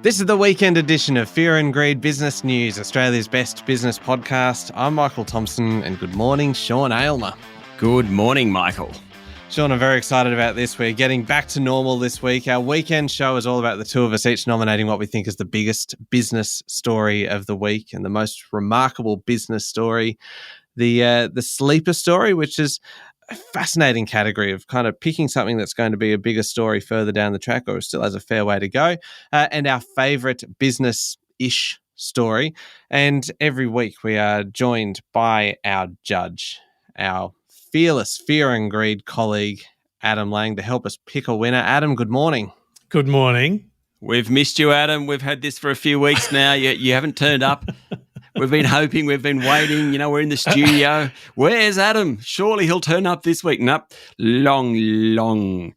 This is the weekend edition of Fear and Greed Business News, Australia's best business podcast. I'm Michael Thompson, and good morning, Sean Aylmer. Good morning, Michael. Sean, I'm very excited about this. We're getting back to normal this week. Our weekend show is all about the two of us each nominating what we think is the biggest business story of the week and the most remarkable business story. The sleeper story, which is a fascinating category of kind of picking something that's going to be a bigger story further down the track or still has a fair way to go, and our favourite business-ish story. And every week we are joined by our judge, our fearless Fear and Greed colleague, Adam Lang, to help us pick a winner. Adam, good morning. Good morning. We've missed you, Adam. We've had this for a few weeks now. You haven't turned up. We've been hoping, we've been waiting. You know, we're in the studio. Where's Adam? Surely he'll turn up this week. Nope. Long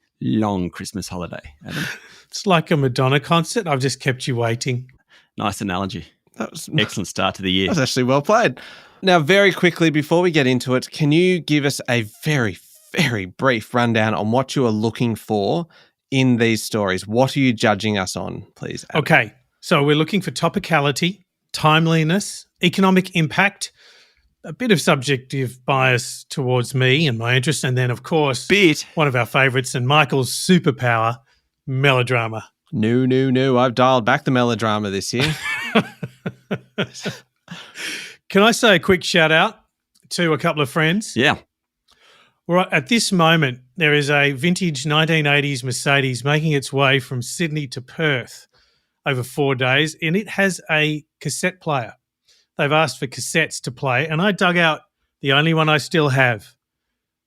Christmas holiday, Adam. It's like a Madonna concert. I've just kept you waiting. Nice analogy. That was excellent start to the year. That was actually well played. Now, very quickly, before we get into it, can you give us a very, very brief rundown on what you are looking for in these stories? What are you judging us on, please, Adam? Okay. So we're looking for topicality, timeliness, economic impact, a bit of subjective bias towards me and my interests, and then, of course, one of our favourites and Michael's superpower, melodrama. No. I've dialed back the melodrama this year. Can I say a quick shout out to a couple of friends? Yeah. Right, at this moment, there is a vintage 1980s Mercedes making its way from Sydney to Perth over 4 days, and it has a cassette player. They've asked for cassettes to play, and I dug out the only one I still have,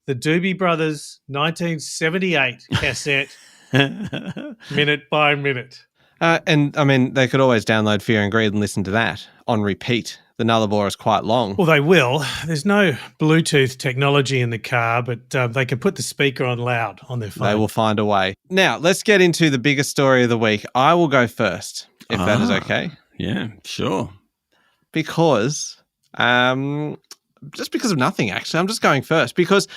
the Doobie Brothers 1978 cassette, minute by minute. And, I mean, they could always download Fear and Greed and listen to that on repeat. The Nullarbor is quite long. Well, they will. There's no Bluetooth technology in the car, but they can put the speaker on loud on their phone. They will find a way. Now, let's get into the biggest story of the week. I will go first, if that is okay. Yeah, sure. Because, just because of nothing, actually. I'm just going first because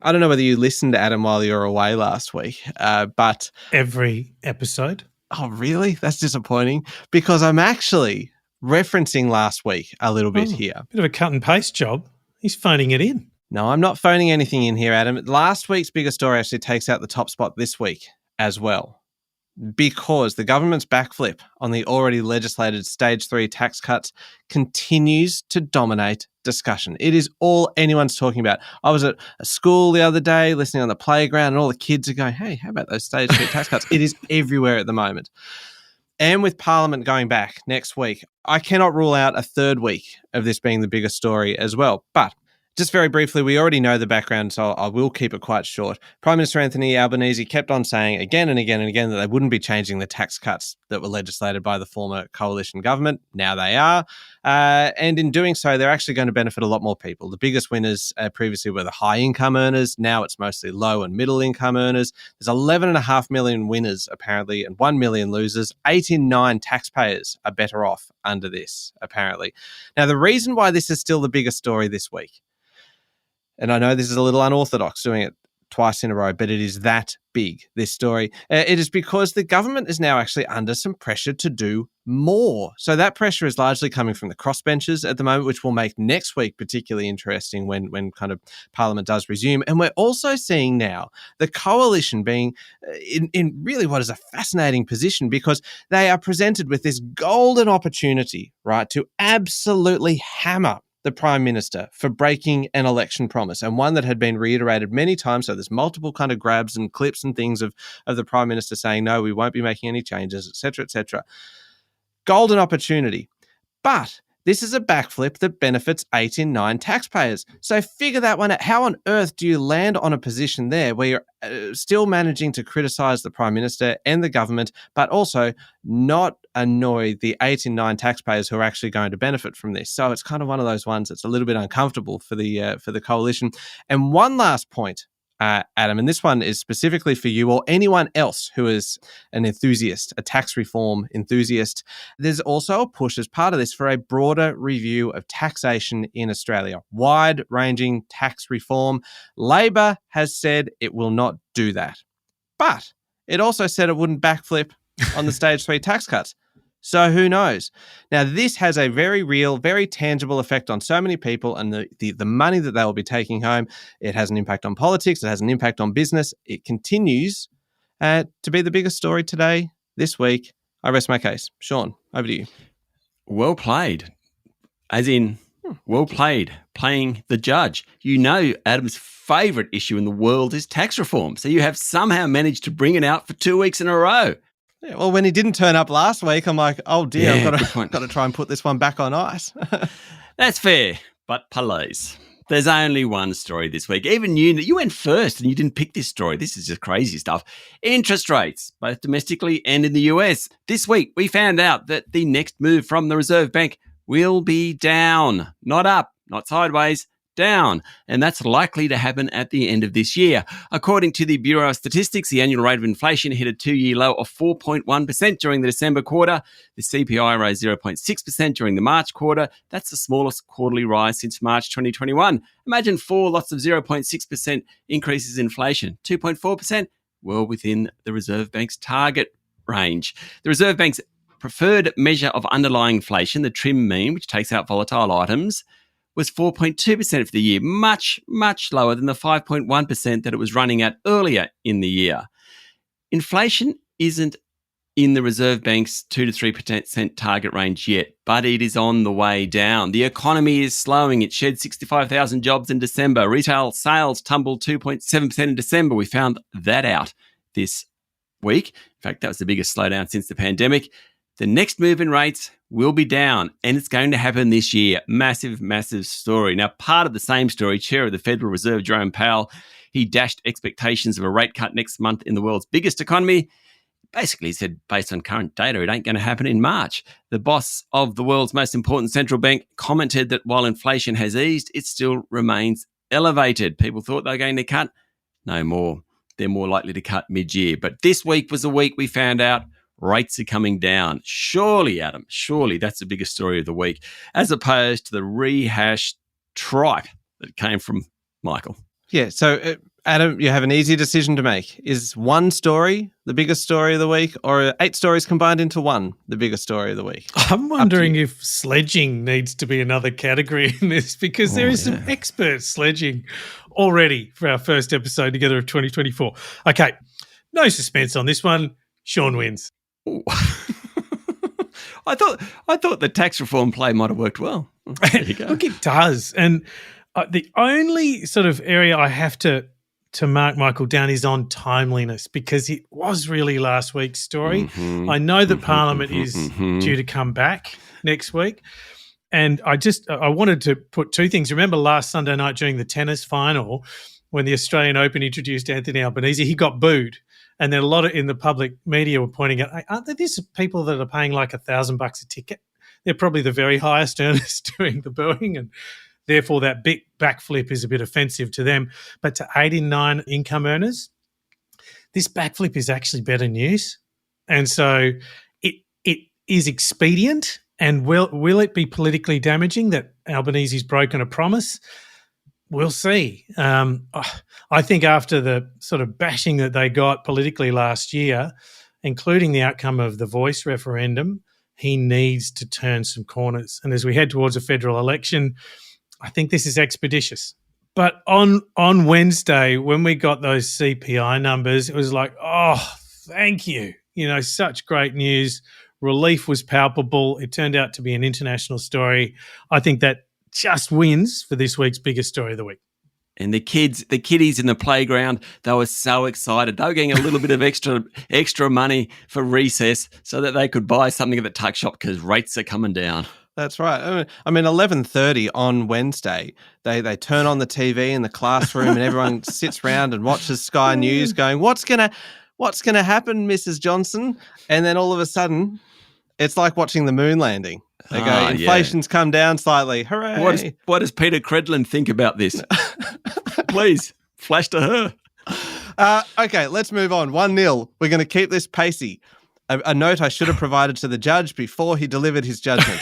I don't know whether you listened to Adam while you were away last week, but... Every episode. Oh, really? That's disappointing because I'm actually referencing last week a little bit here. Bit of a cut and paste job. He's phoning it in. No, I'm not phoning anything in here, Adam. Last week's bigger story actually takes out the top spot this week as well because the government's backflip on the already legislated Stage 3 tax cuts continues to dominate discussion. It is all anyone's talking about. I was at a school the other day listening on the playground and all the kids are going, hey, how about those Stage 3 tax cuts? It is everywhere at the moment. And with Parliament going back next week, I cannot rule out a third week of this being the biggest story as well. But just very briefly, we already know the background, so I will keep it quite short. Prime Minister Anthony Albanese kept on saying again and again and again that they wouldn't be changing the tax cuts that were legislated by the former coalition government. Now they are. And in doing so, they're actually going to benefit a lot more people. The biggest winners previously were the high-income earners. Now it's mostly low- and middle-income earners. There's 11.5 million winners, apparently, and 1 million losers. 8 in 9 taxpayers are better off under this, apparently. Now, the reason why this is still the biggest story this week, and I know this is a little unorthodox doing it twice in a row, but it is that big, this story. It is because the government is now actually under some pressure to do more. So that pressure is largely coming from the crossbenchers at the moment, which will make next week particularly interesting when kind of Parliament does resume. And we're also seeing now the coalition being in really what is a fascinating position because they are presented with this golden opportunity, right, to absolutely hammer the Prime Minister for breaking an election promise, and one that had been reiterated many times. So there's multiple kind of grabs and clips and things of the Prime Minister saying, no, we won't be making any changes, et cetera, et cetera. Golden opportunity. But this is a backflip that benefits 8 in 9 taxpayers. So figure that one out. How on earth do you land on a position there where you're still managing to criticise the Prime Minister and the government, but also not annoy the 8 in 9 taxpayers who are actually going to benefit from this? So it's kind of one of those ones that's a little bit uncomfortable for the coalition. And one last point, Adam, and this one is specifically for you or anyone else who is an enthusiast, a tax reform enthusiast. There's also a push as part of this for a broader review of taxation in Australia, wide-ranging tax reform. Labor has said it will not do that, but it also said it wouldn't backflip on the Stage 3 tax cuts. So who knows? Now, this has a very real, very tangible effect on so many people, and the money that they will be taking home. It has an impact on politics. It has an impact on business. It continues to be the biggest story today, this week. I rest my case. Sean, over to you. Well played. As in, well played, playing the judge. You know Adam's favourite issue in the world is tax reform. So you have somehow managed to bring it out for 2 weeks in a row. Yeah, well, when he didn't turn up last week, I'm like, oh dear, Yeah, I've got to try and put this one back on ice. That's fair, but police. There's only one story this week. Even you went first and you didn't pick this story. This is just crazy stuff. Interest rates, both domestically and in the US. This week, we found out that the next move from the Reserve Bank will be down, not up, not sideways, down. And that's likely to happen at the end of this year. According to the Bureau of Statistics, the annual rate of inflation hit a 2-year low of 4.1% during the December quarter. The CPI rose 0.6% during the March quarter. That's the smallest quarterly rise since March 2021. Imagine 4 lots of 0.6% increases in inflation. 2.4%, well within the Reserve Bank's target range. The Reserve Bank's preferred measure of underlying inflation, the TRIM mean, which takes out volatile items, was 4.2% for the year, much, much lower than the 5.1% that it was running at earlier in the year. Inflation isn't in the Reserve Bank's 2 to 3% target range yet, but it is on the way down. The economy is slowing. It shed 65,000 jobs in December. Retail sales tumbled 2.7% in December. We found that out this week. In fact, that was the biggest slowdown since the pandemic. The next move in rates will be down, and it's going to happen this year. Massive, massive story. Now, part of the same story, Chair of the Federal Reserve, Jerome Powell, he dashed expectations of a rate cut next month in the world's biggest economy. Basically, he said, based on current data, it ain't going to happen in March. The boss of the world's most important central bank commented that while inflation has eased, it still remains elevated. People thought they were going to cut. No more. They're more likely to cut mid-year. But this week was a week we found out rates are coming down. Surely, Adam, surely that's the biggest story of the week, as opposed to the rehashed tripe that came from Michael. Yeah, so Adam, you have an easy decision to make. Is one story the biggest story of the week, or 8 stories combined into one the biggest story of the week? I'm wondering if sledging needs to be another category in this, because there is some expert sledging already for our first episode together of 2024. Okay, no suspense on this one. Sean wins. I thought the tax reform play might have worked well. There you go. Look, it does. And the only sort of area I have to mark Michael down is on timeliness, because it was really last week's story. Mm-hmm. I know that Parliament is due to come back next week. And I wanted to put 2 things. Remember last Sunday night during the tennis final when the Australian Open introduced Anthony Albanese, he got booed. And then a lot in the public media were pointing out, aren't there these people that are paying like $1,000 a ticket? They're probably the very highest earners doing the booing, and therefore that big backflip is a bit offensive to them. But to 8 in 9 income earners, this backflip is actually better news. And so it is expedient. And will it be politically damaging that Albanese's broken a promise? We'll see. I think after the sort of bashing that they got politically last year, including the outcome of the Voice referendum, he needs to turn some corners. And as we head towards a federal election, I think this is expeditious. But on Wednesday, when we got those CPI numbers, it was like, oh, thank you. You know, such great news. Relief was palpable. It turned out to be an international story. I think that just wins for this week's biggest story of the week. And the kiddies in the playground, they were so excited. They were getting a little bit of extra money for recess so that they could buy something at the tuck shop because rates are coming down. That's right. I mean, 11:30 on Wednesday, they turn on the TV in the classroom and everyone sits around and watches Sky News going, what's gonna happen, Mrs. Johnson? And then all of a sudden, it's like watching the moon landing. They go, inflation's come down slightly. Hooray. What does Peter Credlin think about this? Please, flash to her. Okay, let's move on. 1-0. We're going to keep this pacey. A note I should have provided to the judge before he delivered his judgment.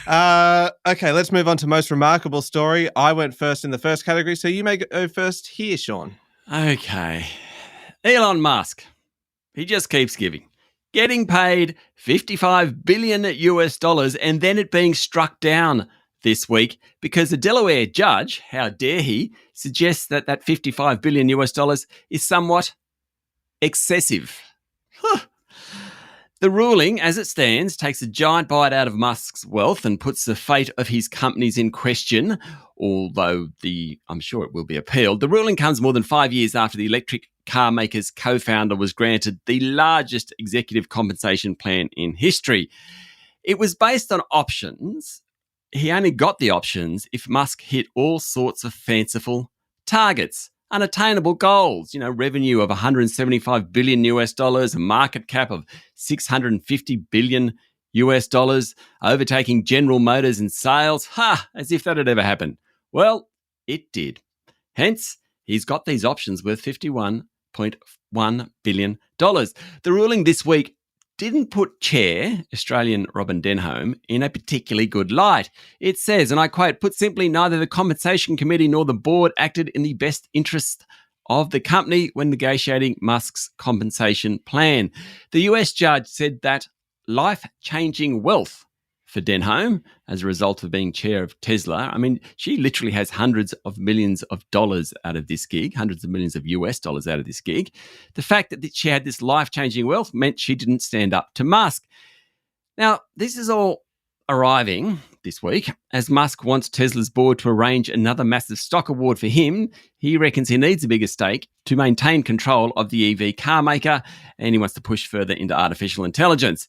Okay, let's move on to most remarkable story. I went first in the first category, so you may go first here, Sean. Okay. Elon Musk. He just keeps giving. getting paid $55 billion US dollars and then it being struck down this week because a Delaware judge, how dare he, suggests that that $55 billion US dollars is somewhat excessive. The ruling, as it stands, takes a giant bite out of Musk's wealth and puts the fate of his companies in question, although I'm sure it will be appealed. The ruling comes more than 5 years after the electric car maker's co-founder was granted the largest executive compensation plan in history. It was based on options. He only got the options if Musk hit all sorts of fanciful targets. Unattainable goals, revenue of $175 billion US dollars, a market cap of $650 billion US dollars, overtaking General Motors in sales. As if that had ever happened. Well, it did. Hence, he's got these options worth $51.1 billion. The ruling this week didn't put Chair, Australian Robin Denholm, in a particularly good light. It says, and I quote, "Put simply, neither the Compensation Committee nor the board acted in the best interest of the company when negotiating Musk's compensation plan." The US judge said that life-changing wealth for Denholm as a result of being chair of Tesla. She literally has hundreds of millions of dollars out of this gig, hundreds of millions of US dollars out of this gig. The fact that she had this life-changing wealth meant she didn't stand up to Musk. Now, this is all arriving this week as Musk wants Tesla's board to arrange another massive stock award for him. He reckons he needs a bigger stake to maintain control of the EV car maker, and he wants to push further into artificial intelligence.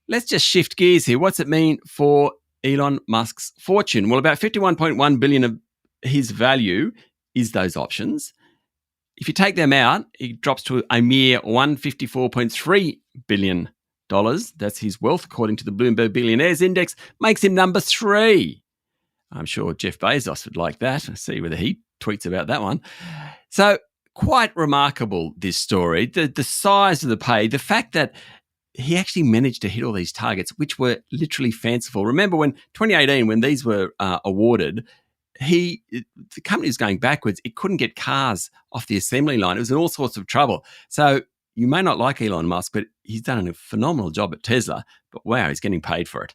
Let's just shift gears here. What's it mean for Elon Musk's fortune? Well, about $51.1 billion of his value is those options. If you take them out, it drops to a mere $154.3 billion. That's his wealth, according to the Bloomberg Billionaires Index, makes him number 3. I'm sure Jeff Bezos would like that. I'll see whether he tweets about that one. So quite remarkable, this story. The size of the pay, the fact that he actually managed to hit all these targets, which were literally fanciful. Remember when 2018, when these were awarded, the company was going backwards. It couldn't get cars off the assembly line. It was in all sorts of trouble. So you may not like Elon Musk, but he's done a phenomenal job at Tesla. But wow, he's getting paid for it.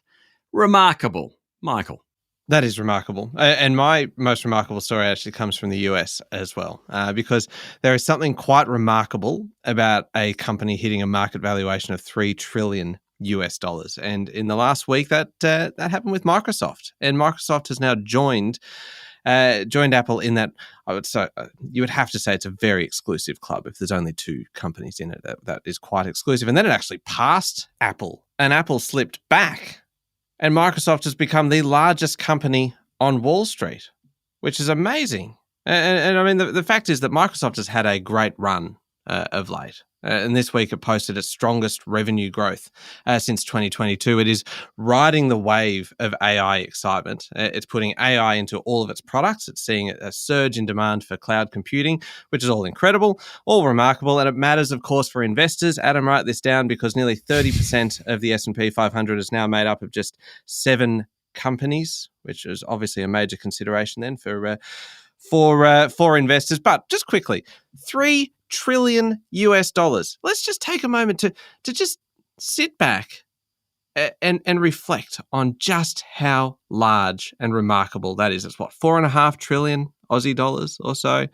Remarkable. Michael. That is remarkable. And my most remarkable story actually comes from the US as well, because there is something quite remarkable about a company hitting a market valuation of $3 trillion US dollars. And in the last week, that happened with Microsoft. And Microsoft has now joined Apple in that, I would say, you would have to say it's a very exclusive club. If there's only 2 companies in it, that is quite exclusive. And then it actually passed Apple, and Apple slipped back. And Microsoft has become the largest company on Wall Street, which is amazing. And the fact is that Microsoft has had a great run of late. And this week it posted its strongest revenue growth since 2022. It is riding the wave of AI excitement. It's putting AI into all of its products. It's seeing a surge in demand for cloud computing, which is all incredible, all remarkable. And it matters, of course, for investors. Adam, write this down because nearly 30% of the S&P 500 is now made up of just 7 companies, which is obviously a major consideration then for investors. But just quickly, $3 trillion US dollars. Let's just take a moment to just sit back and reflect on just how large and remarkable that is. It's what, 4.5 trillion Aussie dollars or so.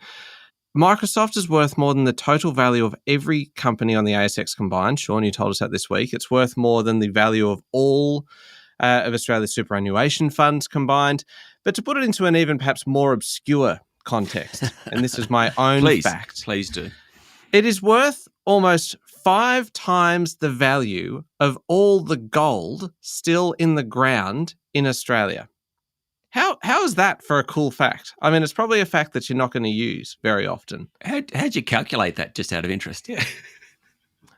Microsoft is worth more than the total value of every company on the ASX combined. Sean, you told us that this week. It's worth more than the value of all of Australia's superannuation funds combined. But to put it into an even perhaps more obscure context, and this is my own fact. Please do. It is worth almost 5 times the value of all the gold still in the ground in Australia. How is that for a cool fact? I mean, it's probably a fact that you're not going to use very often. How'd you calculate that, just out of interest? Yeah.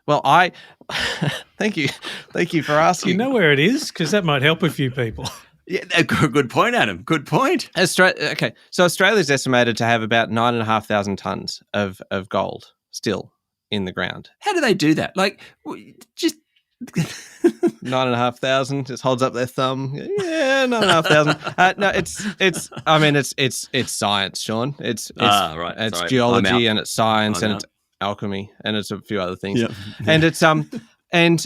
Well, thank you for asking. You know where it is? Because that might help a few people. Yeah, good point, Adam. Good point. Okay, so Australia's estimated to have about 9,500 tons of gold still in the ground. How do they do that? Like, just 9,500 just holds up their thumb. Yeah, 9,500. No, it's science, Sean. It's right. It's Sorry. geology and it's science and it's alchemy and it's a few other things. Yep. And it's And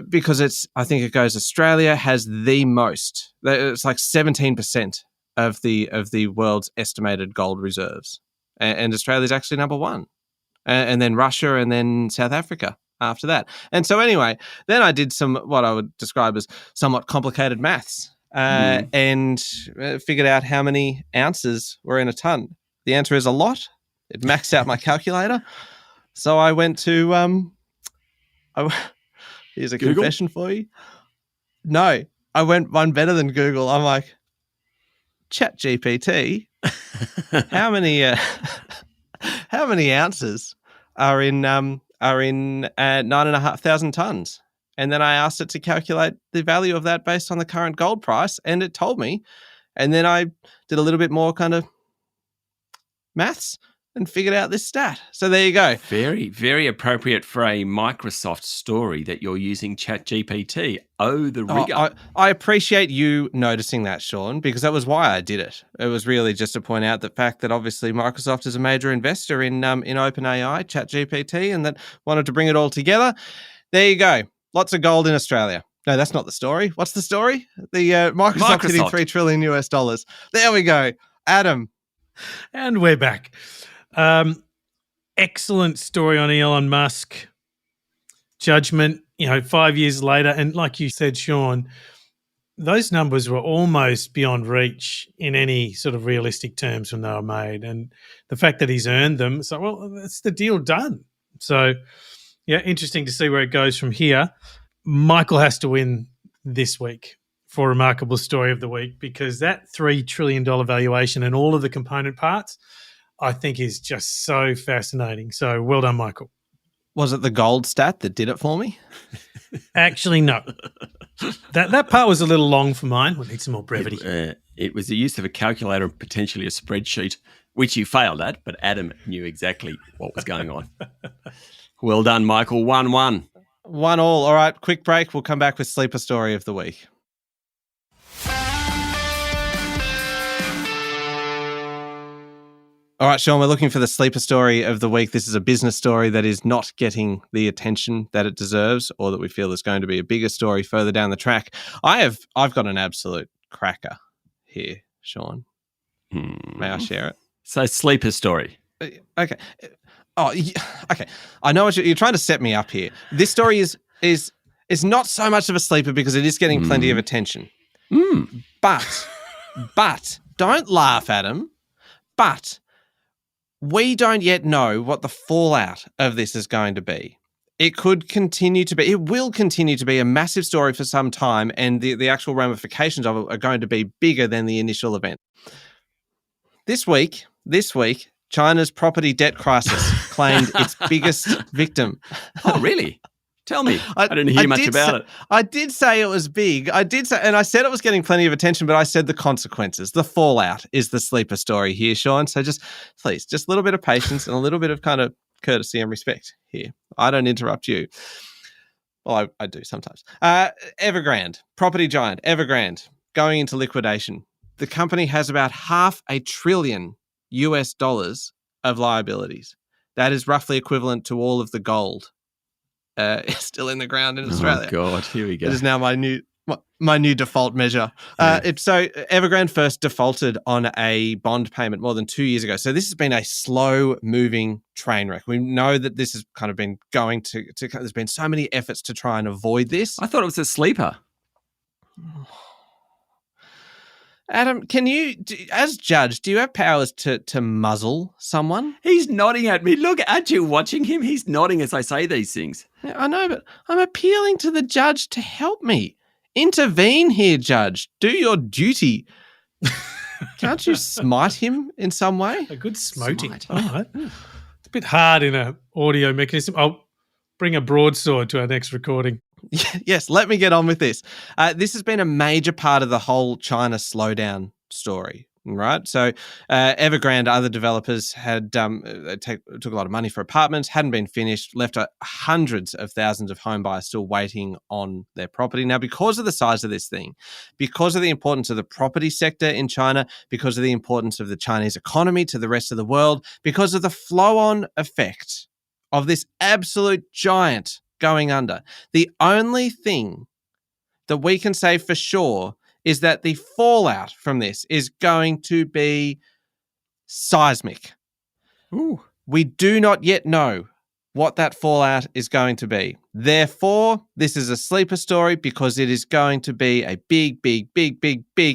because I think it goes, Australia has the most. It's like 17% of the world's estimated gold reserves, and Australia's actually number one, and then Russia, and then South Africa after that. And so anyway, then I did some what I would describe as somewhat complicated maths, and figured out how many ounces were in a ton. The answer is a lot. It maxed out my calculator, so I went to here's a Google? confession for you. No, I went one better than Google. I'm like, ChatGPT, how many ounces are in 9,500 tons? And then I asked it to calculate the value of that based on the current gold price, and it told me. And then I did a little bit more kind of maths and figured out this stat. So there you go. Very, very appropriate for a Microsoft story that you're using ChatGPT. Oh, the rigor. I appreciate you noticing that, Sean, because that was why I did it. It was really just to point out the fact that obviously Microsoft is a major investor in OpenAI, ChatGPT, and that wanted to bring it all together. There you go. Lots of gold in Australia. No, that's not the story. What's the story? The Microsoft hitting $3 trillion. There we go. Adam. And we're back. Excellent story on Elon Musk. Judgment, 5 years later. And like you said, Sean, those numbers were almost beyond reach in any sort of realistic terms when they were made. And the fact that he's earned them, so, well, that's the deal done. So, yeah, interesting to see where it goes from here. Michael has to win this week for Remarkable Story of the Week, because that $3 trillion valuation and all of the component parts, I think, is just so fascinating. So well done, Michael. Was it the gold stat that did it for me? Actually, no. That part was a little long for mine. We need some more brevity. It was the use of a calculator and potentially a spreadsheet, which you failed at, but Adam knew exactly what was going on. Well done, Michael. 1-1. 1-1. All right, quick break. We'll come back with Sleeper Story of the Week. All right, Sean, we're looking for the sleeper story of the week. This is a business story that is not getting the attention that it deserves, or that we feel is going to be a bigger story further down the track. I've got an absolute cracker here, Sean. May I share it? So, sleeper story. Okay. Oh, okay. I know what you're trying to set me up here. This story is not so much of a sleeper because it is getting plenty of attention. But don't laugh, Adam. But we don't yet know what the fallout of this is going to be. It will continue to be a massive story for some time, and the actual ramifications of it are going to be bigger than the initial event. This week, China's property debt crisis claimed its biggest victim. Oh, really? Tell me. I didn't hear much about it. I did say it was big. And I said it was getting plenty of attention, but I said the consequences, the fallout is the sleeper story here, Sean. So please, just a little bit of patience and a little bit of kind of courtesy and respect here. I don't interrupt you. Well, I do sometimes. Evergrande, property giant, Evergrande, going into liquidation. The company has about $500 billion of liabilities. That is roughly equivalent to all of the gold still in the ground in Australia. Oh God, here we go. It is now my new default measure. So Evergrande first defaulted on a bond payment more than 2 years ago. So this has been a slow-moving train wreck. We know that this has kind of been going to there's been so many efforts to try and avoid this. I thought it was a sleeper. Adam, can you, as judge, do you have powers to muzzle someone? He's nodding at me. Look, aren't you watching him? He's nodding as I say these things. Yeah, I know, but I'm appealing to the judge to help me. Intervene here, judge. Do your duty. Can't you smite him in some way? A good smoting. All right. It's a bit hard in an audio mechanism. I'll bring a broadsword to our next recording. Yes, let me get on with this. This has been a major part of the whole China slowdown story, right? So Evergrande, other developers had took a lot of money for apartments, hadn't been finished, left hundreds of thousands of home buyers still waiting on their property. Now, because of the size of this thing, because of the importance of the property sector in China, because of the importance of the Chinese economy to the rest of the world, because of the flow-on effect of this absolute giant going under. The only thing that we can say for sure is that the fallout from this is going to be seismic. Ooh. We do not yet know what that fallout is going to be. Therefore, this is a sleeper story because it is going to be a big,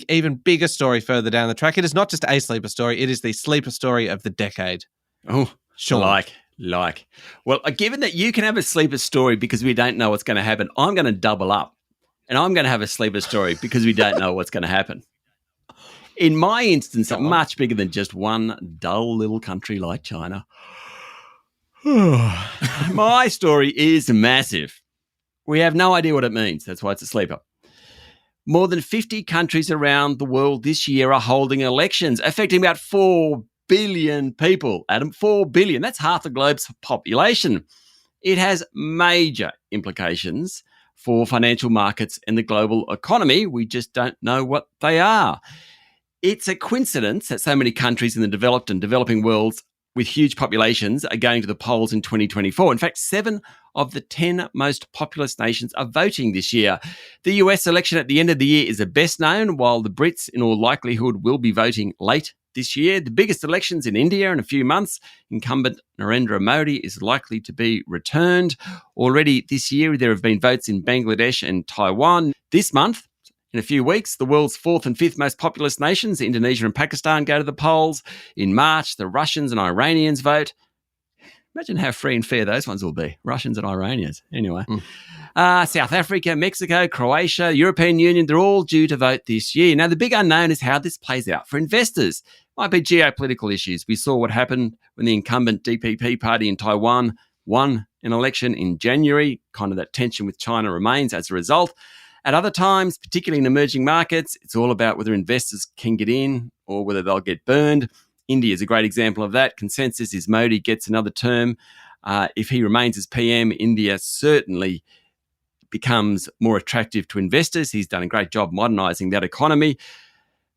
even bigger story further down the track. It is not just a sleeper story. It is the sleeper story of the decade. Oh, Sean. Like. Well, given that you can have a sleeper story because we don't know what's going to happen, I'm going to double up. And I'm going to have a sleeper story because we don't know what's going to happen. In my instance, much bigger than just one dull little country like China. My story is massive. We have no idea what it means. That's why it's a sleeper. More than 50 countries around the world this year are holding elections, affecting about 4 billion people. Adam, 4 billion. That's half the globe's population. It has major implications for financial markets and the global economy. We just don't know what they are. It's a coincidence that so many countries in the developed and developing worlds with huge populations are going to the polls in 2024. In fact, 7 of the 10 most populous nations are voting this year. The US election at the end of the year is the best known, while the Brits, in all likelihood, will be voting late this year. The biggest elections in India in a few months. Incumbent Narendra Modi is likely to be returned. Already this year, there have been votes in Bangladesh and Taiwan. This month, in a few weeks, the world's 4th and 5th most populous nations, Indonesia and Pakistan, go to the polls. In March, the Russians and Iranians vote. Imagine how free and fair those ones will be, Russians and Iranians. Anyway, South Africa, Mexico, Croatia, European Union, they're all due to vote this year. Now, the big unknown is how this plays out for investors. Might be geopolitical issues. We saw what happened when the incumbent DPP party in Taiwan won an election in January. Kind of that tension with China remains as a result. At other times, particularly in emerging markets, it's all about whether investors can get in or whether they'll get burned. India is a great example of that. Consensus is Modi gets another term. If he remains as PM, India certainly becomes more attractive to investors. He's done a great job modernising that economy.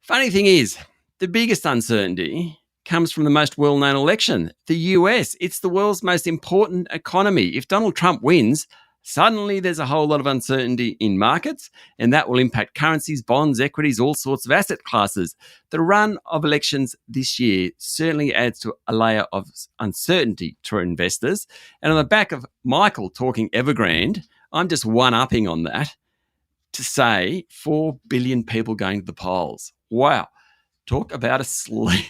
Funny thing is, the biggest uncertainty comes from the most well-known election, the US. It's the world's most important economy. If Donald Trump wins, suddenly there's a whole lot of uncertainty in markets, and that will impact currencies, bonds, equities, all sorts of asset classes. The run of elections this year certainly adds to a layer of uncertainty to investors. And on the back of Michael talking Evergrande, I'm just one-upping on that to say 4 billion people going to the polls. Wow. Talk about a sleeper.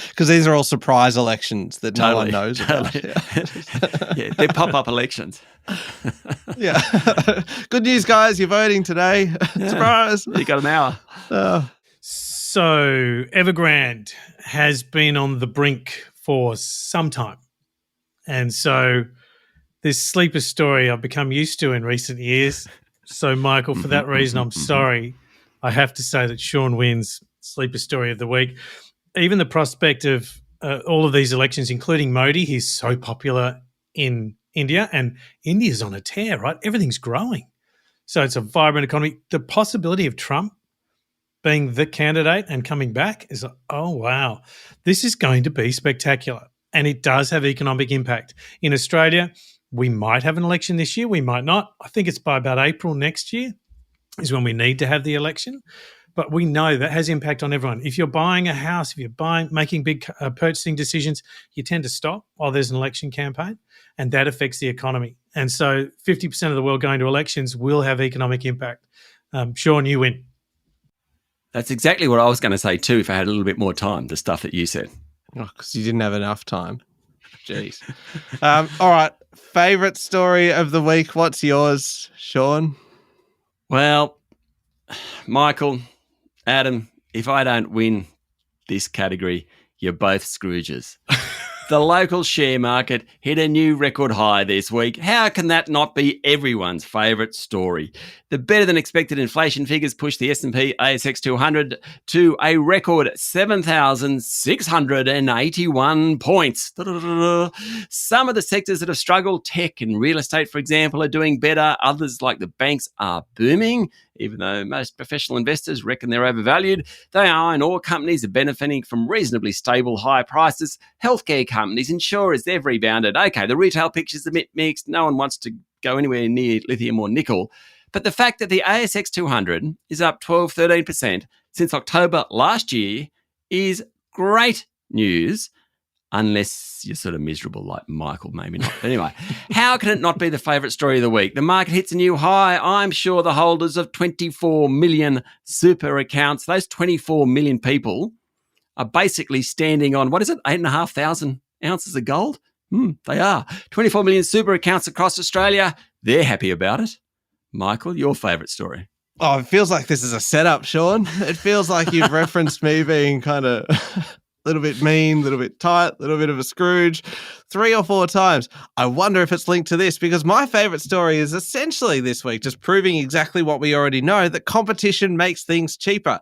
Because these are all surprise elections that no one knows about. Yeah, they're pop-up elections. Yeah. Good news, guys. You're voting today. Yeah. Surprise. You got an hour. So Evergrande has been on the brink for some time. And so this sleeper story I've become used to in recent years. So, Michael, for that reason, I'm sorry. I have to say that Sean wins sleeper story of the week. Even the prospect of all of these elections, including Modi, he's so popular in India, and India's on a tear, right? Everything's growing. So it's a vibrant economy. The possibility of Trump being the candidate and coming back is, oh, wow, this is going to be spectacular. And it does have economic impact. In Australia, we might have an election this year. We might not. I think it's by about April next year is when we need to have the election. But we know that has impact on everyone. If you're buying a house, if you're making big purchasing decisions, you tend to stop while there's an election campaign, and that affects the economy. And so 50% of the world going to elections will have economic impact. Sean, you win. That's exactly what I was going to say too if I had a little bit more time, the stuff that you said. Oh, because you didn't have enough time. Jeez. All right. Favourite story of the week. What's yours, Sean? Well, Michael, Adam, if I don't win this category, you're both Scrooges. The local share market hit a new record high this week. How can that not be everyone's favourite story? The better-than-expected inflation figures pushed the S&P ASX 200 to a record 7,681 points. Some of the sectors that have struggled, tech and real estate, for example, are doing better. Others, like the banks, are booming. Even though most professional investors reckon they're overvalued, the iron ore companies are benefiting from reasonably stable high prices. Healthcare companies, insurers, they've rebounded. Okay, the retail picture's a bit mixed. No one wants to go anywhere near lithium or nickel. But the fact that the ASX 200 is up 12, 13% since October last year is great news, unless you're sort of miserable like Michael, maybe not. But anyway, how can it not be the favourite story of the week? The market hits a new high. I'm sure the holders of 24 million super accounts, those 24 million people are basically standing on, 8,500 ounces of gold? They are. 24 million super accounts across Australia. They're happy about it. Michael, your favourite story? Oh, it feels like this is a setup, Sean. It feels like you've referenced me being kind of a little bit mean, a little bit tight, a little bit of a Scrooge 3 or 4 times. I wonder if it's linked to this, because my favourite story is essentially this week just proving exactly what we already know, that competition makes things cheaper.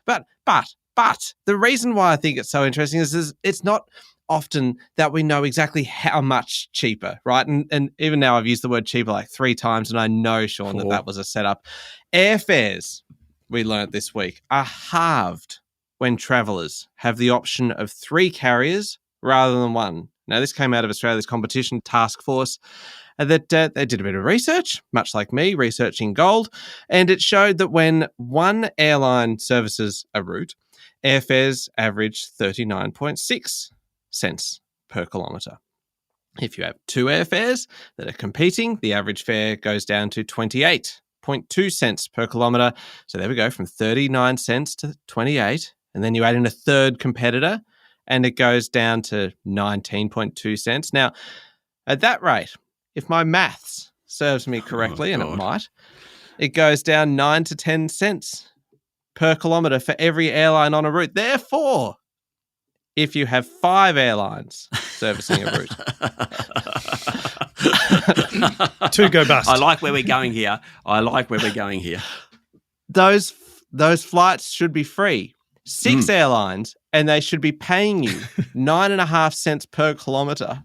But the reason why I think it's so interesting is it's not often that we know exactly how much cheaper, right? And even now I've used the word cheaper like 3 times, and I know, Sean, that was a setup. Airfares, we learnt this week, are halved when travellers have the option of 3 carriers rather than 1. Now, this came out of Australia's Competition Task Force, that they did a bit of research, much like me, researching gold, and it showed that when one airline services a route, airfares average 39.6 cents per kilometre. If you have 2 airfares that are competing, the average fare goes down to 28.2 cents per kilometre. So there we go, from 39 cents to 28. And then you add in a third competitor and it goes down to 19.2 cents. Now, at that rate, if my maths serves me correctly, and it might, it goes down 9 to 10 cents per kilometre for every airline on a route. Therefore, if you have 5 airlines servicing a route, 2 go bust. I like where we're going here. Those flights should be free. 6 airlines, and they should be paying you 9.5 cents per kilometre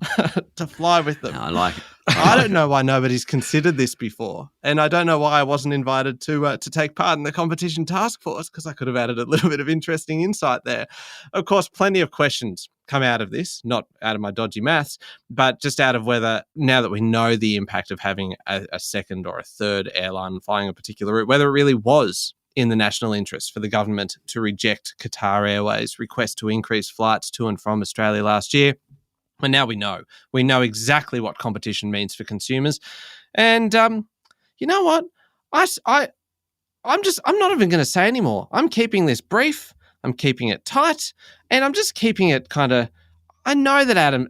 to fly with them. I like it. I don't know why nobody's considered this before, and I don't know why I wasn't invited to take part in the competition task force, because I could have added a little bit of interesting insight there. Of course, plenty of questions come out of this, not out of my dodgy maths, but just out of whether, now that we know the impact of having a second or a third airline flying a particular route, whether it really was in the national interest for the government to reject Qatar Airways' request to increase flights to and from Australia last year. And now we know. We know exactly what competition means for consumers. And you know what? I'm not even going to say anymore. I'm keeping this brief. I'm keeping it tight. And I'm just keeping it kind of, I know that Adam,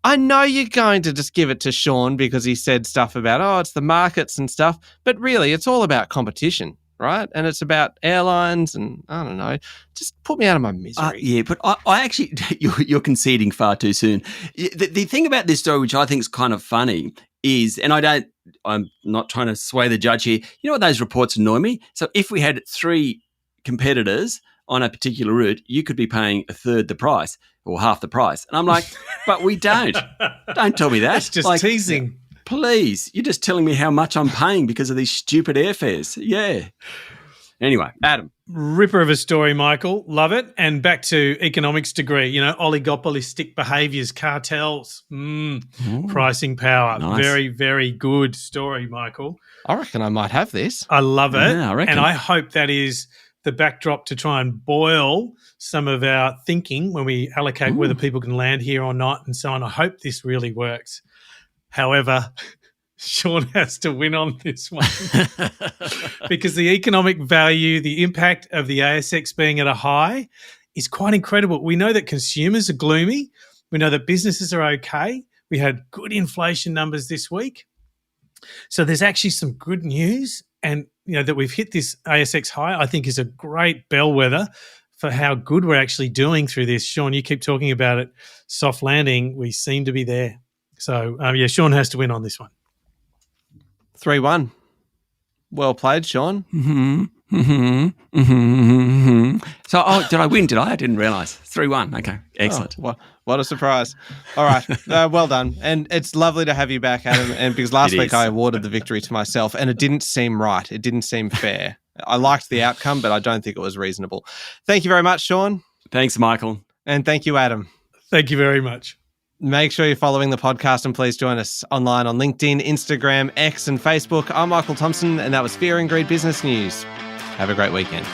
I know you're going to just give it to Sean because he said stuff about, it's the markets and stuff. But really, it's all about competition, right? And it's about airlines and, I don't know, just put me out of my misery. Yeah, but I actually, you're conceding far too soon. The thing about this story, which I think is kind of funny, is, and I'm not trying to sway the judge here, you know what, those reports annoy me? So if we had 3 competitors on a particular route, you could be paying a third the price or half the price. And I'm like, but we don't. Don't tell me that. That's just teasing. Please, you're just telling me how much I'm paying because of these stupid airfares. Yeah. Anyway, Adam. Ripper of a story, Michael. Love it. And back to economics degree, oligopolistic behaviours, cartels, pricing power. Nice. Very, very good story, Michael. I reckon I might have this. I love it. Yeah, I reckon. And I hope that is the backdrop to try and boil some of our thinking when we allocate whether people can land here or not and so on. I hope this really works. However, Sean has to win on this one because the economic value, the impact of the ASX being at a high is quite incredible. We know that consumers are gloomy. We know that businesses are okay. We had good inflation numbers this week. So there's actually some good news, and that we've hit this ASX high, I think, is a great bellwether for how good we're actually doing through this. Sean, you keep talking about it. Soft landing, we seem to be there. So, Sean has to win on this one. 3-1. Well played, Sean. Mm-hmm. So, did I win? Did I? I didn't realise. 3-1. Okay, excellent. Oh, what a surprise. All right, well done. And it's lovely to have you back, Adam, and because last week I awarded the victory to myself and it didn't seem right. It didn't seem fair. I liked the outcome, but I don't think it was reasonable. Thank you very much, Sean. Thanks, Michael. And thank you, Adam. Thank you very much. Make sure you're following the podcast and please join us online on LinkedIn, Instagram, X and Facebook. I'm Michael Thompson and that was Fear and Greed Business News. Have a great weekend.